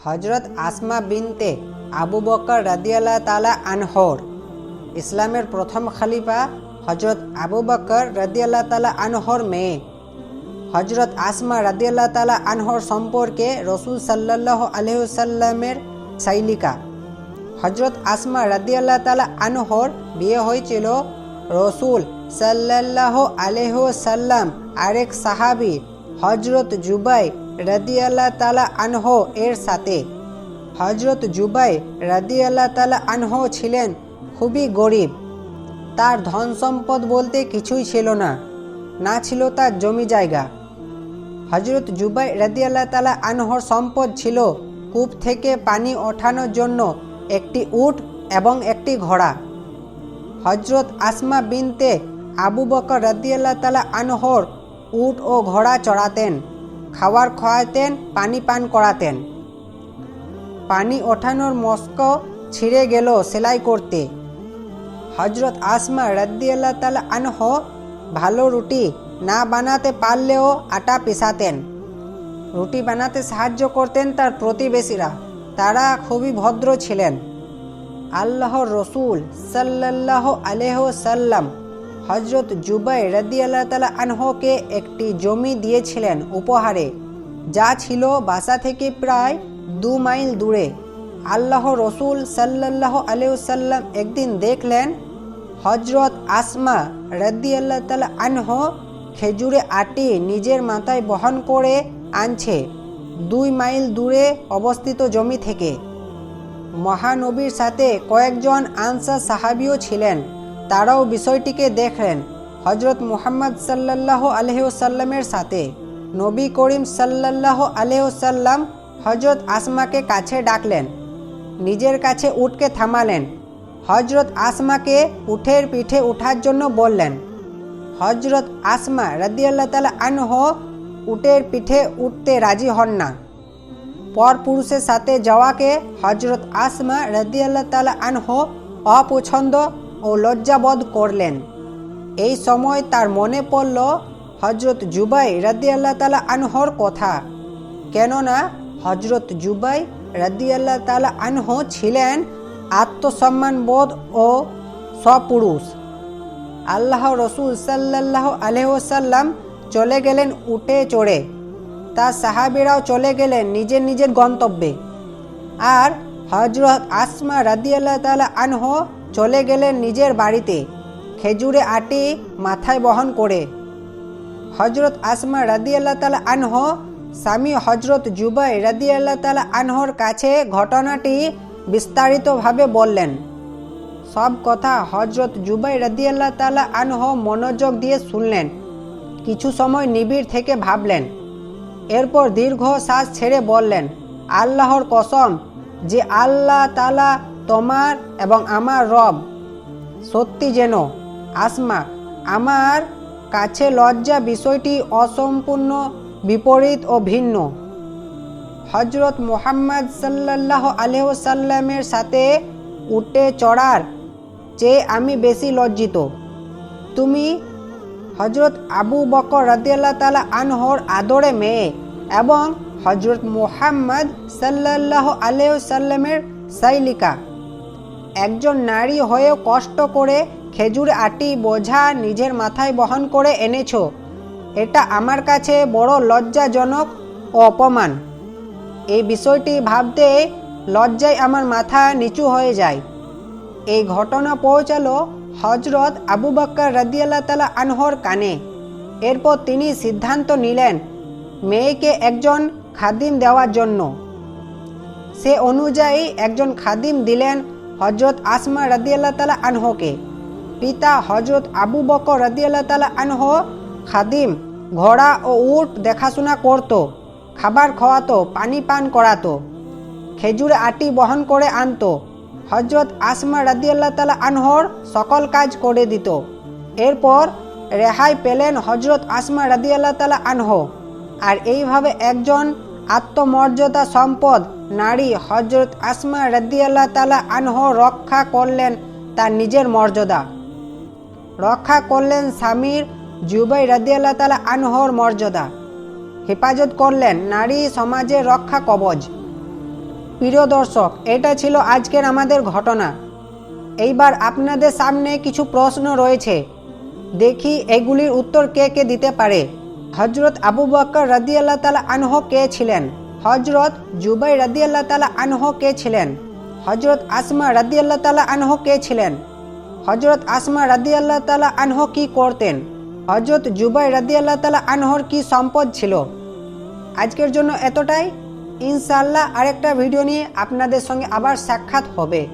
হজরত আসমা বিনতে আবু বকর রাদিয়াল্লাহু তাআলা আনহর ইসলামের প্রথম খলিফা হজরত আবু বকর রাদিয়াল্লাহু তাআলা আনহর মেয়ে হজরত আসমা রাদিয়াল্লাহু তাআলা আনহর সম্পর্কে রসুল সাল্লাল্লাহু আলাইহি ওয়াসাল্লামের সাইলিকা। হজরত আসমা রাদিয়াল্লাহু তাআলা আনহর বিয়ে হয়েছিল রসুল সাল্লাল্লাহু আলাইহি ওয়াসাল্লাম আরেক সাহাবী হজরত জুবাইর রাদিয়াল্লাহু তাআলা আনহ এর সাথে। হজরত জুবাইর রাদিয়াল্লাহু তাআলা আনহ ছিলেন খুবই গরিব। তার ধন সম্পদ বলতে কিছুই ছিল না, না ছিল তার জমি জায়গা। হজরত জুবাইর রাদিয়াল্লাহু তাআলা আনহর সম্পদ ছিল কূপ থেকে পানি ওঠানোর জন্য একটি উট এবং একটি ঘোড়া। হজরত আসমা বিনতে আবু বকর রাদিয়াল্লাহু তাআলা আনহর উট ও ঘোড়া চড়াতেন, খাবার খাওয়াতেন, পানি পান করাতেন। পানি ওঠানোর মস্ক ছিঁড়ে গেল সেলাই করতে। হজরত আসমা রাদিয়াল্লাহু তাআলা আনহ ভালো রুটি না বানাতে পারলেও আটা পিসাতেন। রুটি বানাতে সাহায্য করতেন তার প্রতিবেশীরা, তারা খুবই ভদ্র ছিলেন। আল্লাহর রসুল সাল্লাল্লাহু আলাইহি ওয়াসাল্লাম হজরত জুবাইর রাদিয়াল্লাহু তাআলা আনহকে একটি জমি দিয়েছিলেন উপহারে, যা ছিল বাসা থেকে প্রায় 2 মাইল দূরে। আল্লাহর রসুল সাল্লাল্লাহু আলাইহি ওয়াসাল্লাম একদিন দেখলেন হজরত আসমা রাদিয়াল্লাহু তাআলা আনহ খেজুরে আটি নিজের মাথায় বহন করে আনছে 2 মাইল দূরে অবস্থিত জমি থেকে। মহানবীর সাথে কয়েকজন আনসার সাহাবীও ছিলেন, তারাও বিষয়টিকে দেখলেন হজরত মুহাম্মদ সাল্লাল্লাহু আলাইহি ওয়াসাল্লামের সাথে। নবী করিম সাল্লাল্লাহু আলাইহি ওয়াসাল্লাম হজরত আসমাকে কাছে ডাকলেন, নিজের কাছে উটকে থামালেন। হজরত আসমাকে উটের পিঠে ওঠার জন্য বললেন। হজরত আসমা রাদিয়াল্লাহু তাআলা আনহ উটের পিঠে উঠতে রাজি হন না। পরপুরুষের সাথে যাওয়াকে হজরত আসমা রাদিয়াল্লাহু তাআলা আনহ অপছন্দ ও লজ্জাবোধ করলেন। এই সময় তার মনে পড়ল হজরত জুবাইর রাদিয়াল্লাহু তাআলা আনহর কথা, কেননা হজরত জুবাইর রাদিয়াল্লাহু তাআলা আনহ ছিলেন আত্মসম্মানবোধ ও সপুরুষ। আল্লাহ রসুল সাল্লাল্লাহু আলাইহি ওয়াসাল্লাম চলে গেলেন উটে চড়ে, তার সাহাবীরাও চলে গেলেন নিজের নিজের গন্তব্যে, আর হজরত আসমা রাদিয়াল্লাহু তাআলা আনহ চলে গেলেন নিজের বাড়িতে খেজুরে আটি মাথায় বহন করে। হজরত আসমা রাদিয়াল্লাহু তাআলা আনহ স্বামী হজরত জুবাইর রাদিয়াল্লাহু তাআলা আনহর কাছে ঘটনাটি বিস্তারিতভাবে বললেন। সব কথা হজরত জুবাইর রাদিয়াল্লাহু তাআলা আনহ মনোযোগ দিয়ে শুনলেন, কিছু সময় নিবিড় থেকে ভাবলেন, এরপর দীর্ঘ শ্বাস ছেড়ে বললেন, আল্লাহর কসম যে আল্লাহ তাআলা তোমার এবং আমার রব, সত্যি যেন আসমা আমার কাছে লজ্জা বিষয়টি অসম্পূর্ণ বিপরীত ও ভিন্ন। হজরত মুহাম্মদ সাল্লাল্লাহু আলাইহি ওয়াসাল্লামের সাথে উটে চড়ার চেয়ে আমি বেশি লজ্জিত। তুমি হজরত আবু বকর রাদিয়াল্লাহু তাআলা আনহর আদরে মেয়ে এবং হজরত মুহাম্মদ সাল্লাল্লাহু আলাইহি ওয়াসাল্লামের সাইলিকা। একজন নারী হয়েও কষ্ট করে খেজুর আটি বোঝা নিজের মাথায় বহন করে এনেছো, এটা আমার কাছে বড় লজ্জাজনক ও অপমান। এই বিষয়টি ভাবতে লজ্জায় আমার মাথা নিচু হয়ে যায়। এই ঘটনা পৌঁছালো হজরত আবু বকর রাদিয়াল্লাহু তাআলা আনহর কানে। এরপর তিনি সিদ্ধান্ত নিলেন মেয়েকে একজন খাদিম দেওয়ার জন্য। সে অনুযায়ী একজন খাদিম দিলেন হজরত আসমা রাদিয়াল্লাহু তাআলা আনহকে। পিতা হজরত আবু বকর রাদিয়াল্লাহু তাআলা আনহ খাদিম ঘোড়া ও উট দেখাশোনা করত, খাবার খাওয়াতো, পানি পান করাতো, খেজুরে আটি বহন করে আনতো। হজরত আসমা রাদিয়াল্লাহু তাআলা আনহর সকল কাজ করে দিত। এরপর রেহাই পেলেন হজরত আসমা রাদিয়াল্লাহু তাআলা আনহ। আর এইভাবে একজন আত্মমর্যাদা সম্পদ নারী হজরত আসমা রাদিয়াল্লাহু তাআলা আনহ রক্ষা করলেন তার নিজের মর্যাদা, রক্ষা করলেন স্বামীর জুবাইর রাদিয়াল্লাহু তাআলা আনহর মর্যাদা, হেফাজত করলেন নারী সমাজের রক্ষা কবচ। প্রিয় দর্শক, এটা ছিল আজকের আমাদের ঘটনা। এইবার আপনাদের সামনে কিছু প্রশ্ন রয়েছে, দেখি এগুলির উত্তর কে কে দিতে পারে। হজরত আবু বকর রাদিয়াল্লাহু তাআলা আনহু কে ছিলেন? হজরত জুবাইর রাদিয়াল্লাহু তাআলা আনহু কে ছিলেন? হজরত আসমা রাদিয়াল্লাহু তাআলা আনহু কে ছিলেন? হজরত আসমা রাদিয়াল্লাহু তাআলা আনহু কি করতেন? হজরত জুবাইর রাদিয়াল্লাহু তাআলা আনহুর কি সম্পদ ছিল? আজকের জন্য এতটাই। ইনশাআল্লাহ আরেকটা ভিডিও নিয়ে আপনাদের সঙ্গে আবার সাক্ষাৎ হবে।